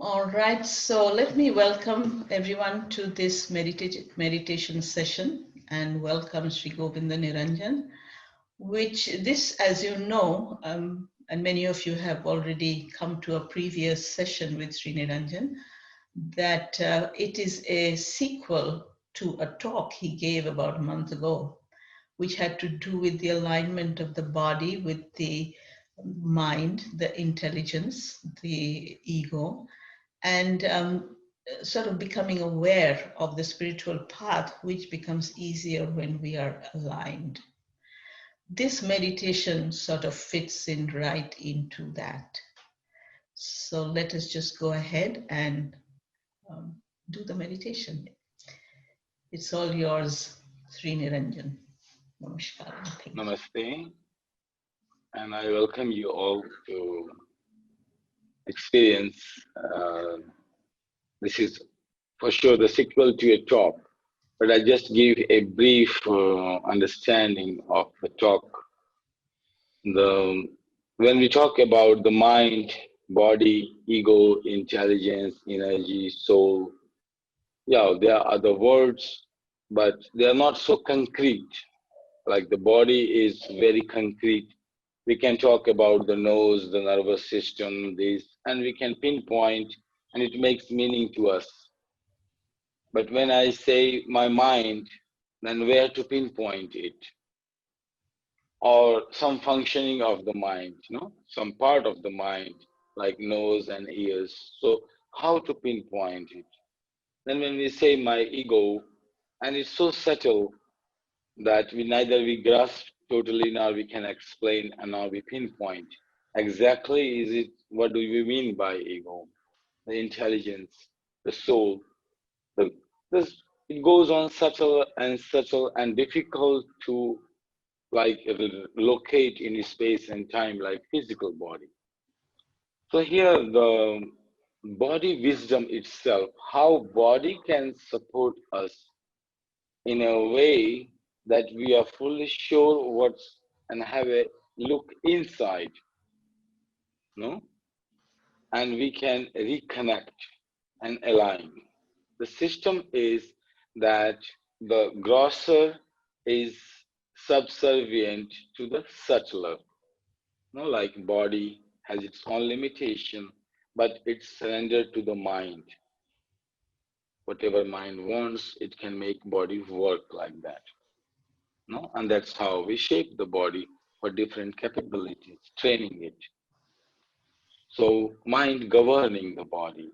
All right, so let me welcome everyone to this meditation session and welcome Shri Niranjan, which this, as you know, and many of you have already come to a previous session with Shri Niranjan, that it is a sequel to a talk he gave about a month ago, which had to do with the alignment of the body with the mind, the intelligence, the ego, and sort of becoming aware of the spiritual path, which becomes easier when we are aligned. This meditation sort of fits in right into that. So let us just go ahead and do the meditation. It's all yours, Sri Niranjan. Namaskar. Namaste, and I welcome you all to experience. This is for sure the sequel to a talk, but I just give a brief understanding of the talk. When we talk about the mind, body, ego, intelligence, energy, soul, yeah, there are other words, but they are not so concrete. Like the body is very concrete. We can talk about the nose, the nervous system, this, and we can pinpoint, and it makes meaning to us. But when I say my mind, then where to pinpoint it? Or some functioning of the mind, some part of the mind, like nose and ears. So how to pinpoint it? Then when we say my ego, and it's so subtle that we grasp totally nor we can explain and now we pinpoint exactly is it what do we mean by ego, the intelligence, the soul, the this it goes on subtle and difficult to like locate in space and time like physical body. So here the body wisdom itself, how body can support us in a way that we are fully sure what's and have a look inside, no? And we can reconnect and align. The system is that the grosser is subservient to the subtler. No, like body has its own limitation, but it's surrendered to the mind. Whatever mind wants, it can make body work like that. No? And that's how we shape the body for different capabilities, training it. So mind governing the body.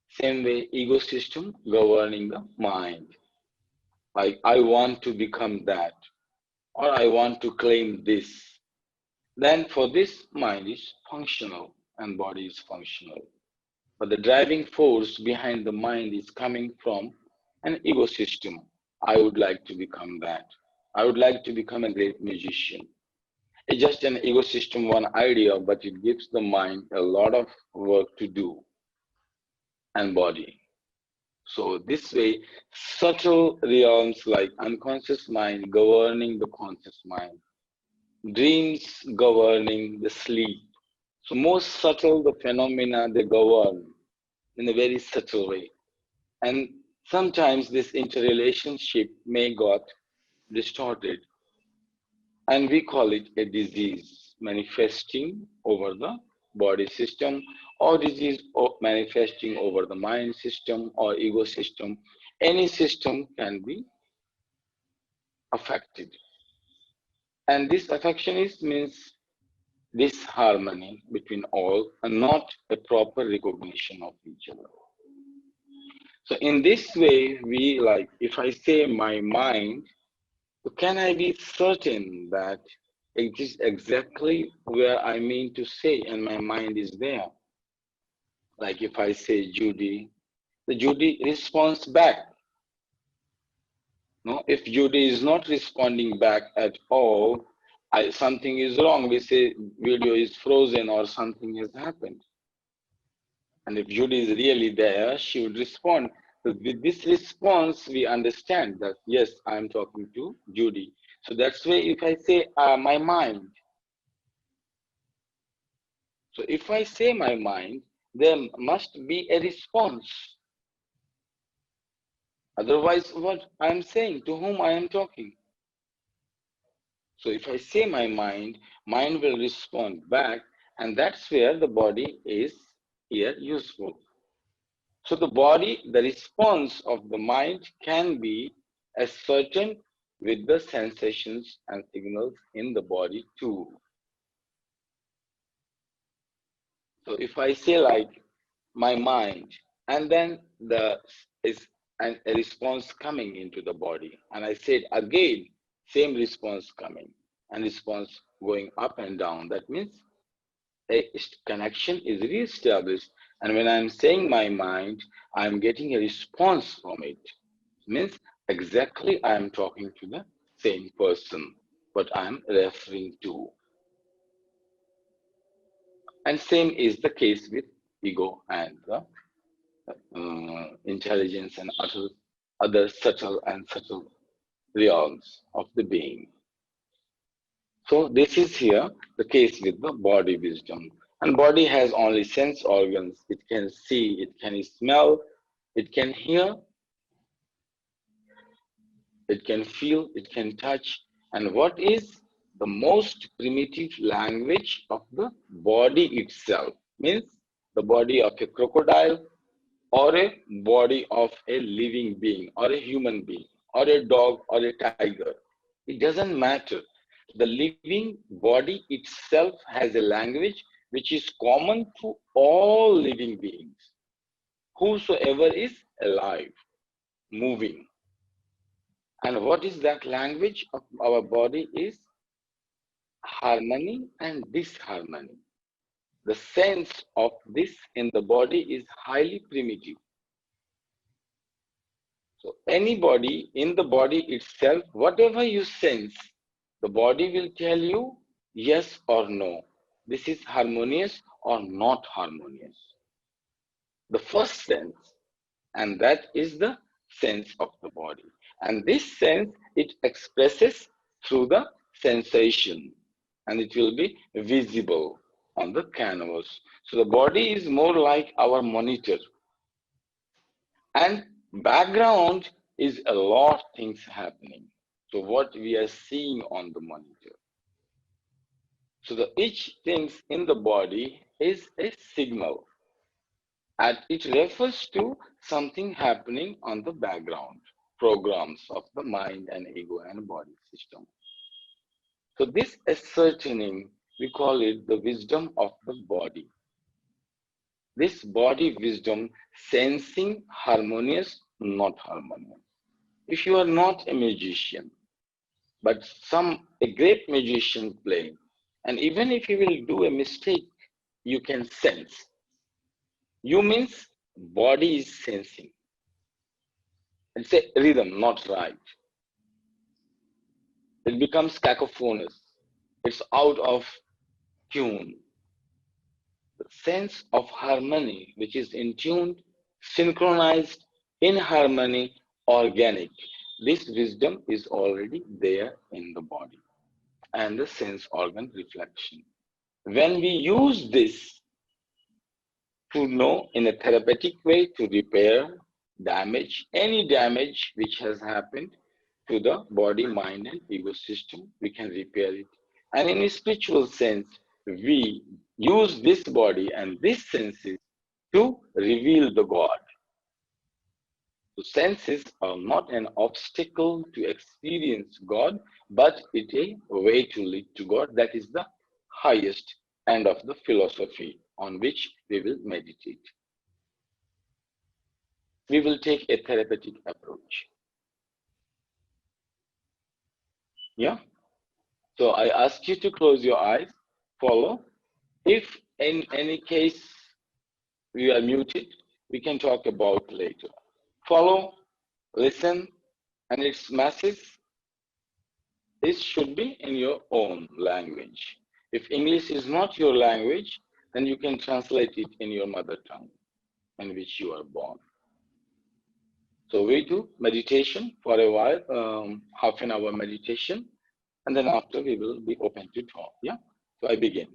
Same way ego system governing the mind. Like I want to become that, or I want to claim this. Then for this mind is functional and body is functional. But the driving force behind the mind is coming from an ego system. I would like to become that. I would like to become a great musician. It's just an ego system, one idea, but it gives the mind a lot of work to do and body. So this way, subtle realms like unconscious mind governing the conscious mind, dreams governing the sleep. So most subtle the phenomena they govern in a very subtle way. And sometimes this interrelationship may got distorted and we call it a disease manifesting over the body system or disease manifesting over the mind system or ego system. Any system can be affected. And this affection is means disharmony between all and not a proper recognition of each other. So in this way, we like, if I say my mind, so can I be certain that it is exactly where I mean to say and my mind is there? Like if I say Judy, the Judy responds back. No, if Judy is not responding back at all, something is wrong. We say video is frozen or something has happened. And if Judy is really there, she would respond. So with this response, we understand that, yes, I'm talking to Judy. So that's why if I say my mind, so if I say my mind, there must be a response. Otherwise, what I am saying, to whom I am talking? So if I say my mind will respond back, and that's where the body is here useful. So the body, the response of the mind can be ascertained with the sensations and signals in the body too. So if I say like my mind, and then the is a response coming into the body, and I said again, same response coming, and response going up and down, that means a connection is re-established. And when I'm saying my mind, I'm getting a response from it. Means exactly I'm talking to the same person, what I'm referring to. And same is the case with ego and the intelligence and other subtle realms of the being. So this is here the case with the body wisdom. And body has only sense organs. It can see, it can smell, it can hear, it can feel, it can touch. And what is the most primitive language of the body itself? Means the body of a crocodile, or a body of a living being, or a human being, or a dog, or a tiger. It doesn't matter. The living body itself has a language which is common to all living beings, whosoever is alive, moving. And what is that language of our body is harmony and disharmony. The sense of this in the body is highly primitive. So anybody in the body itself, whatever you sense, the body will tell you yes or no. This is harmonious or not harmonious. The first sense, and that is the sense of the body. And this sense, it expresses through the sensation, and it will be visible on the canvas. So the body is more like our monitor. And background is a lot of things happening. So what we are seeing on the monitor. So the each things in the body is a signal, and it refers to something happening on the background programs of the mind and ego and body system. So this ascertaining, we call it the wisdom of the body. This body wisdom sensing harmonious, not harmonious. If you are not a magician, but a great magician playing, and even if you will do a mistake, you can sense. You means body is sensing. It's a rhythm, not right. It becomes cacophonous. It's out of tune. The sense of harmony, which is in tune, synchronized, in harmony, organic. This wisdom is already there in the body and the sense organ reflection. When we use this to know in a therapeutic way to repair damage, any damage which has happened to the body, mind, and ego system, we can repair it. And in a spiritual sense, we use this body and these senses to reveal the God. So senses are not an obstacle to experience God, but it is a way to lead to God. That is the highest end of the philosophy on which we will meditate. We will take a therapeutic approach. Yeah? So I ask you to close your eyes, follow. If in any case we are muted, we can talk about later. Follow, listen, and its message, this should be in your own language. If English is not your language, then you can translate it in your mother tongue in which you are born. So we do meditation for a while, half an hour meditation, and then after we will be open to talk. Yeah. So I begin.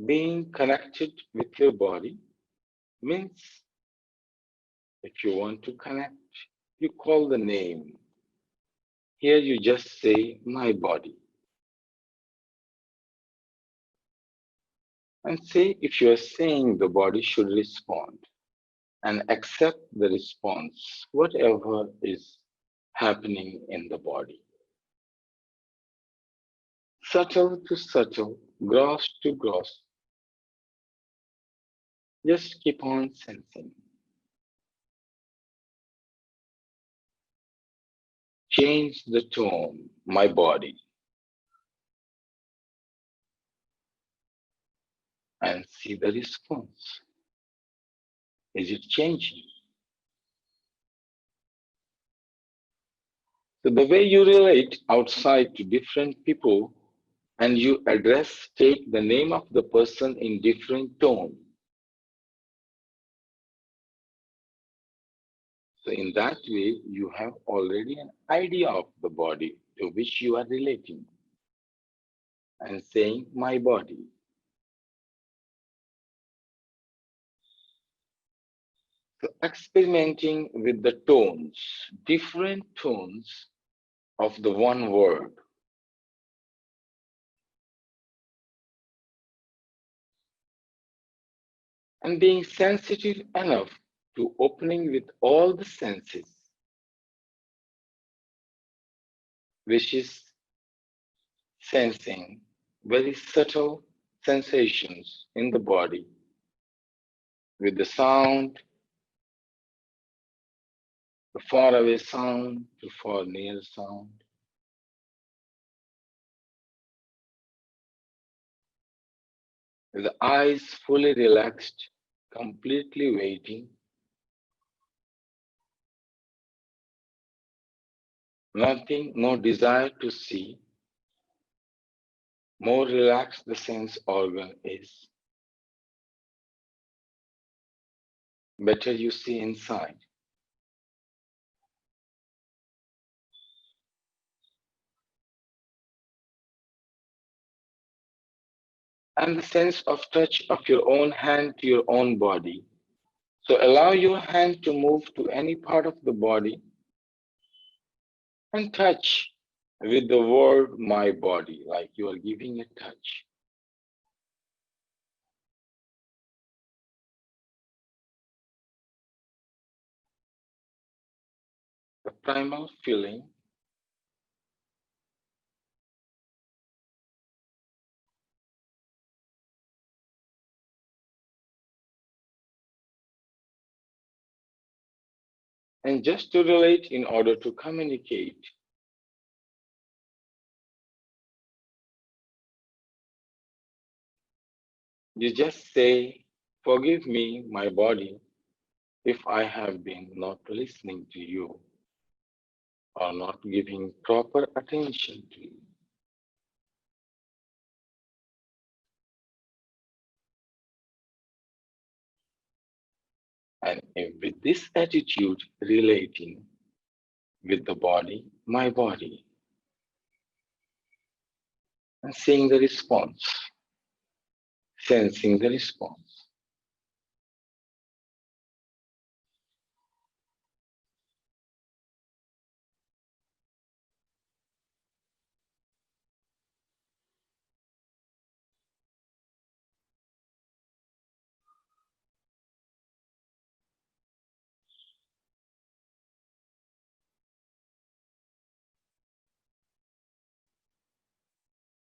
being connected with your body means if you want to connect, you call the name. Here you just say, my body. And say if you are saying the body should respond and accept the response, whatever is happening in the body. Subtle to subtle, gross to gross, just keep on sensing. Change the tone, my body, and see the response. Is it changing? So the way you relate outside to different people and you address, take the name of the person in different tone. So in that way, you have already an idea of the body to which you are relating and saying, my body. So experimenting with the tones, different tones of the one word. And being sensitive enough to opening with all the senses, which is sensing very subtle sensations in the body with the sound, the far away sound to far near sound. With the eyes fully relaxed, completely waiting, nothing, no desire to see, more relaxed the sense organ is, better you see inside. And the sense of touch of your own hand to your own body. So allow your hand to move to any part of the body and touch with the word my body, like you are giving a touch. The primal feeling and just to relate in order to communicate. You just say, forgive me, my body, if I have been not listening to you or not giving proper attention to you. And if with this attitude relating with the body, my body, and seeing the response, sensing the response.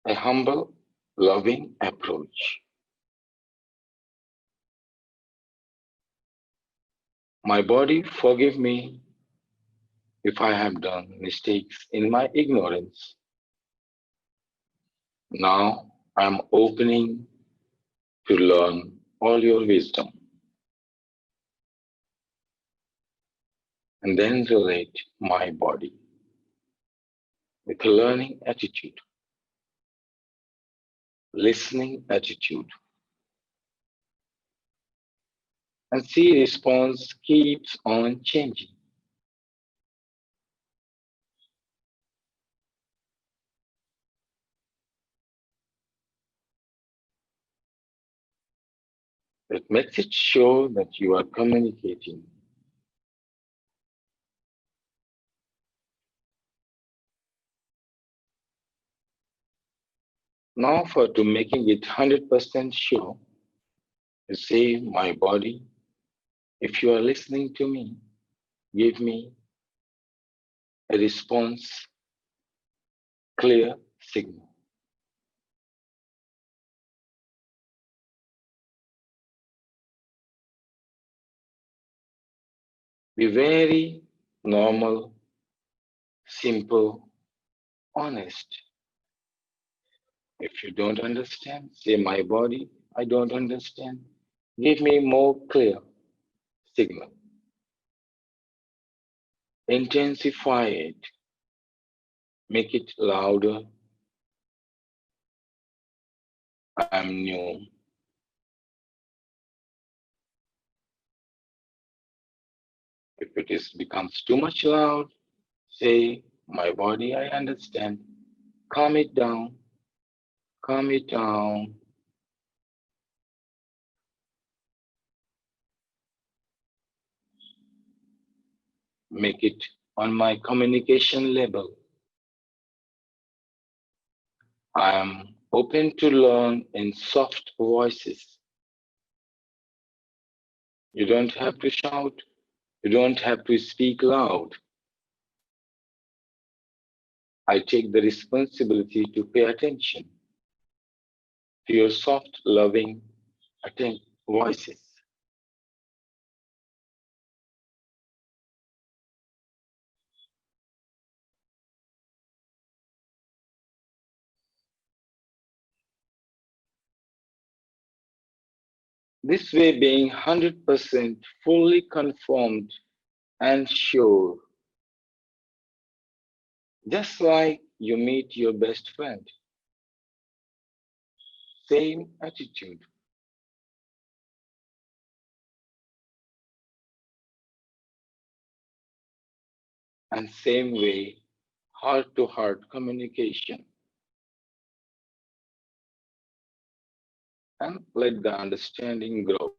A humble, loving approach. My body, forgive me if I have done mistakes in my ignorance. Now I am opening to learn all your wisdom. And then relate my body with a learning attitude, listening attitude, and see response keeps on changing. It makes it sure that you are communicating. Now, for to making it 100% sure, you say, my body, if you are listening to me, give me a response, clear signal. Be very normal, simple, honest. If you don't understand, say, my body, I don't understand. Give me more clear signal. Intensify it, make it louder. I'm new. If it is becomes too much loud, say, my body, I understand. Calm it down, calm it down. Make it on my communication level. I am open to learn in soft voices. You don't have to shout. You don't have to speak loud. I take the responsibility to pay attention to your soft, loving voices. This way, being 100% fully conformed and sure, just like you meet your best friend, same attitude, and same way, heart to heart communication, and let the understanding grow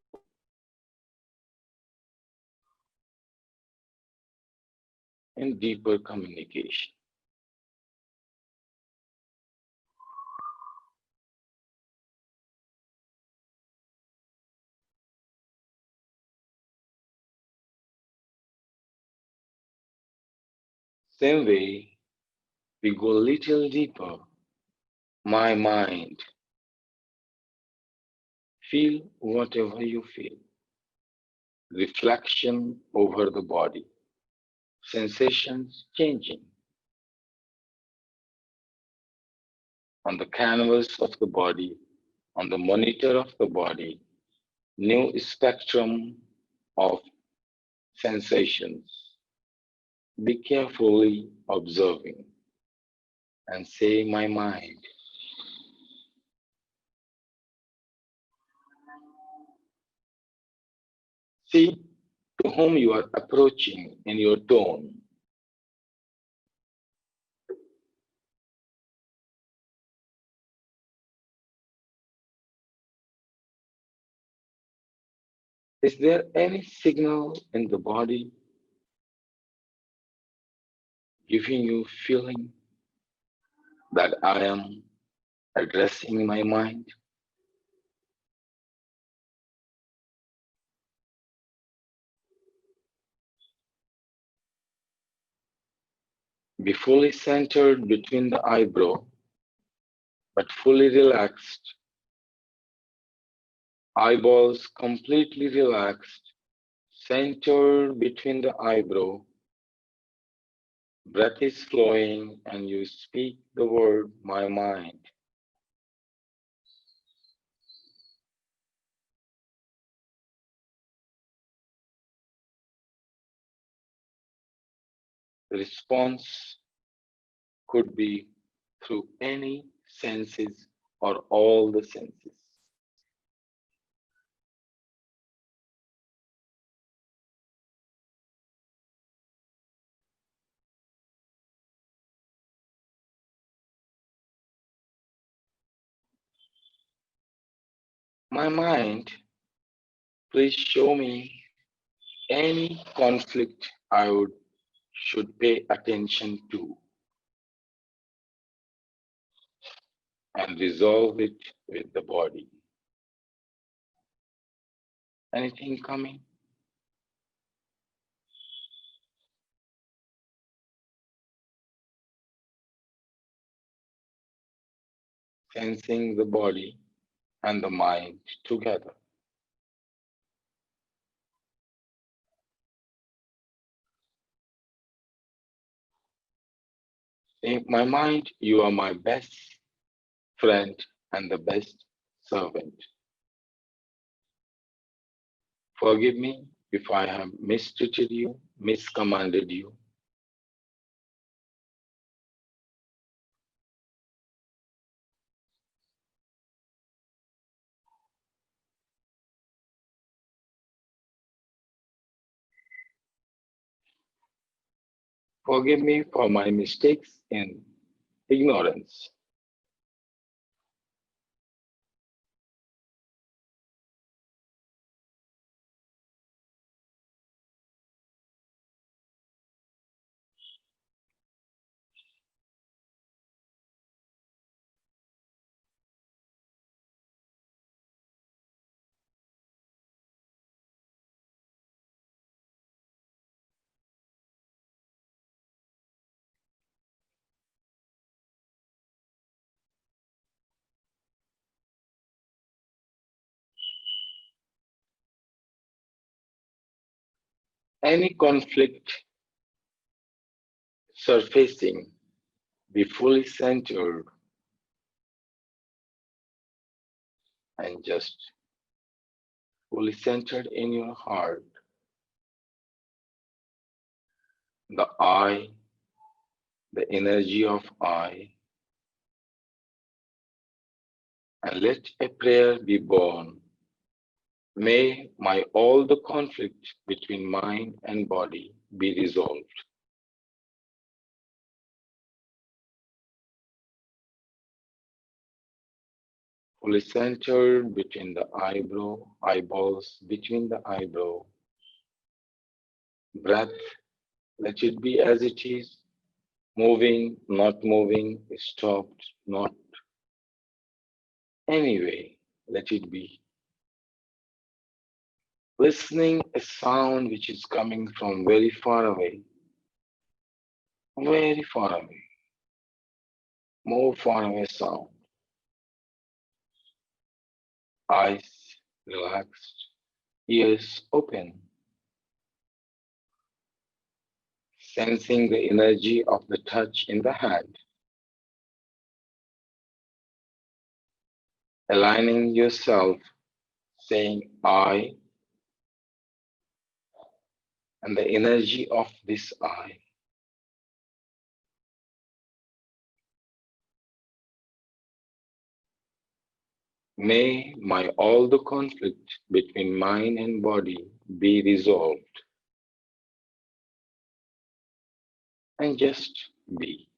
in deeper communication. Same way, we go a little deeper. My mind, feel whatever you feel. Reflection over the body, sensations changing on the canvas of the body, on the monitor of the body, new spectrum of sensations. Be carefully observing and say, my mind. See to whom you are approaching in your tone. Is there any signal in the body giving you feeling that I am addressing my mind? Be fully centered between the eyebrow, but fully relaxed. Eyeballs completely relaxed, centered between the eyebrow. Breath is flowing, and you speak the word, my mind. The response could be through any senses or all the senses. My mind, Please show me any conflict I would should pay attention to and resolve it with the body. Anything coming? Sensing the body and the mind together. In my mind, you are my best friend and the best servant. Forgive me if I have mistreated you, miscommanded you. Forgive me for my mistakes in ignorance. Any conflict surfacing, be fully centered and just fully centered in your heart, the I, the energy of I, and let a prayer be born. May my all the conflict between mind and body be resolved. Fully centered between the eyeballs, between the eyebrow. Breath, let it be as it is, moving, not moving, stopped, not anyway, let it be. Listening a sound which is coming from very far away, more far away sound. Eyes relaxed, ears open, sensing the energy of the touch in the hand, aligning yourself, saying I and the energy of this I. May my all the conflict between mind and body be resolved and just be.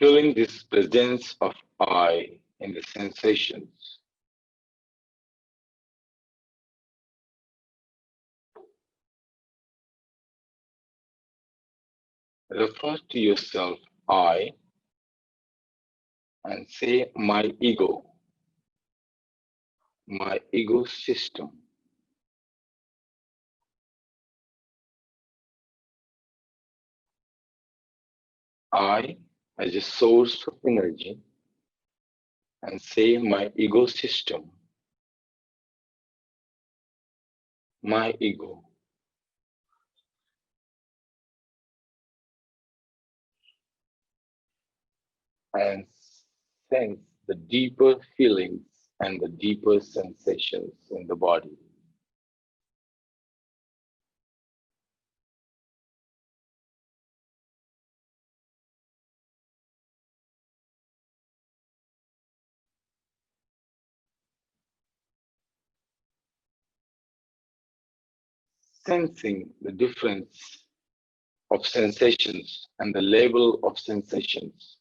feeling this presence of I in the sensations. Refer to yourself I and say my ego system. I as a source of energy and say my ego system, my ego, and sense the deeper feelings and the deeper sensations in the body. Sensing the difference of sensations and the level of sensations.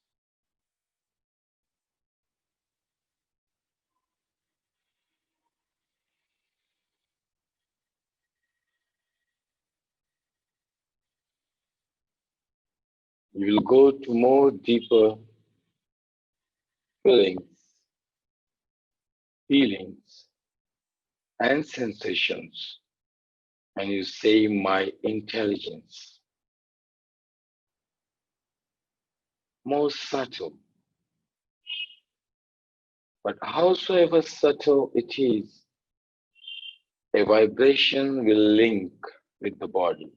You will go to more deeper feelings, and sensations, and you say my intelligence. More subtle, but howsoever subtle it is, a vibration will link with the body.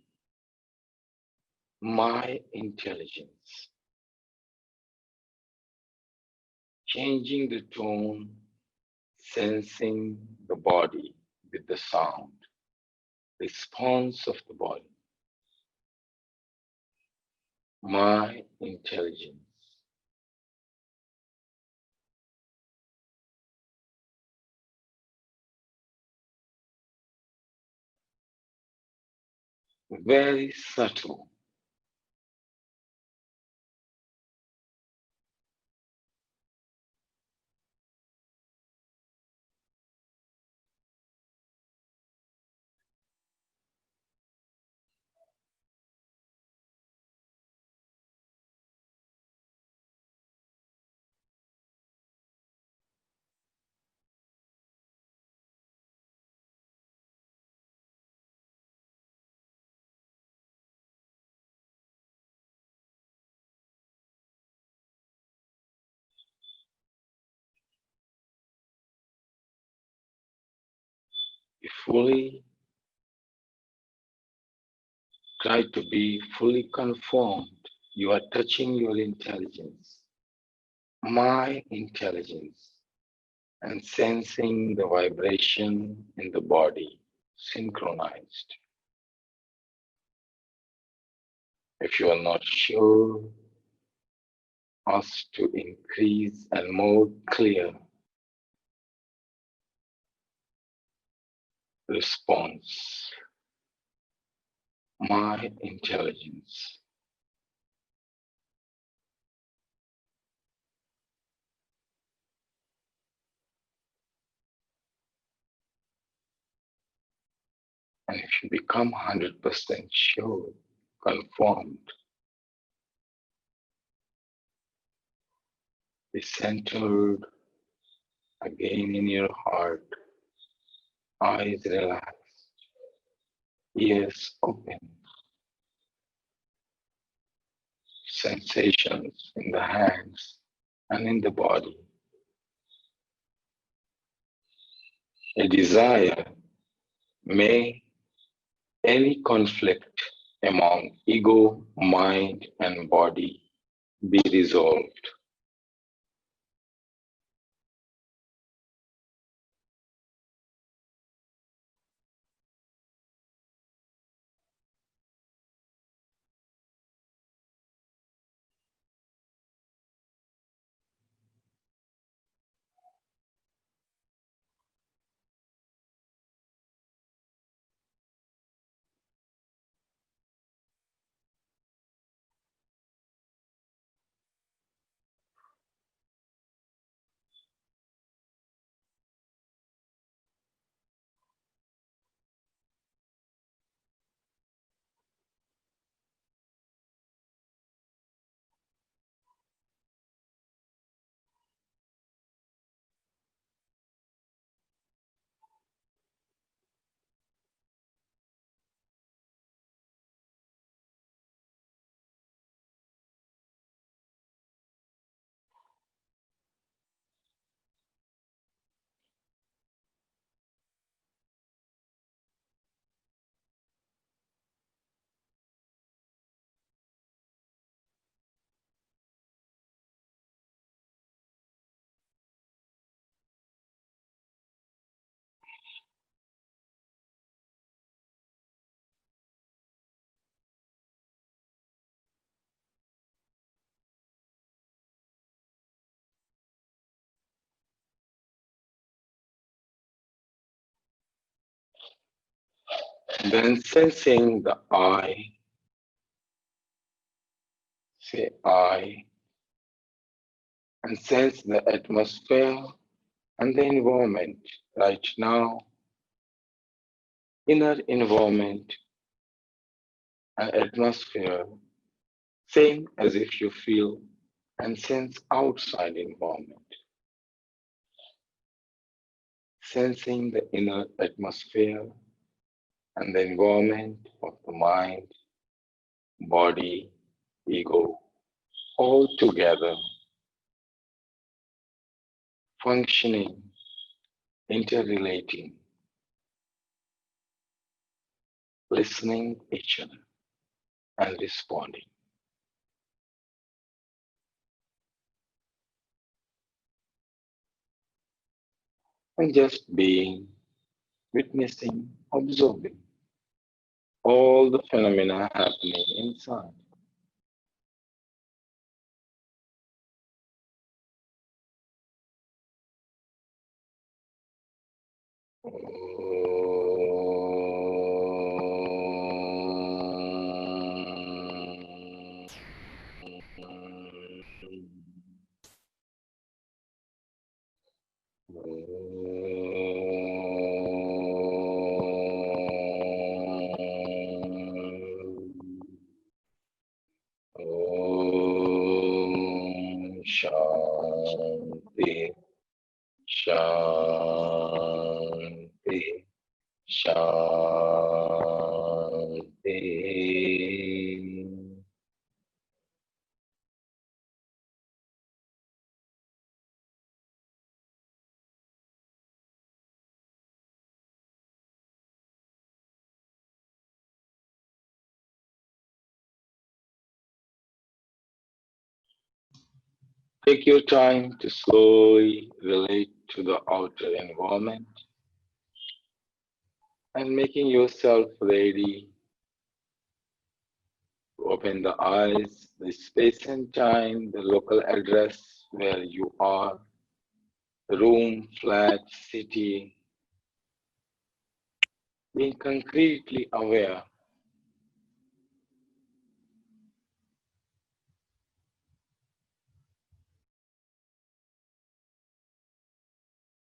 My intelligence. Changing the tone, sensing the body with the sound, response of the body. My intelligence. Very subtle. You fully try to be fully conformed. You are touching your intelligence, my intelligence, and sensing the vibration in the body synchronized. If you are not sure, ask to increase and more clear response. My intelligence. And if you become 100% sure, conformed, be centered again in your heart, eyes relaxed, ears open, sensations in the hands and in the body. A desire, may any conflict among ego, mind, and body be resolved. Then sensing the I, say I, and sense the atmosphere and the environment right now, inner environment and atmosphere, same as if you feel and sense outside environment, sensing the inner atmosphere and the environment of the mind, body, ego, all together, functioning, interrelating, listening each other and responding. And just being, witnessing, observing all the phenomena happening inside. Shanti, Shanti, Shanti. Take your time to slowly relate to the outer environment and making yourself ready to open the eyes, the space and time, the local address where you are, the room, flat, city, being concretely aware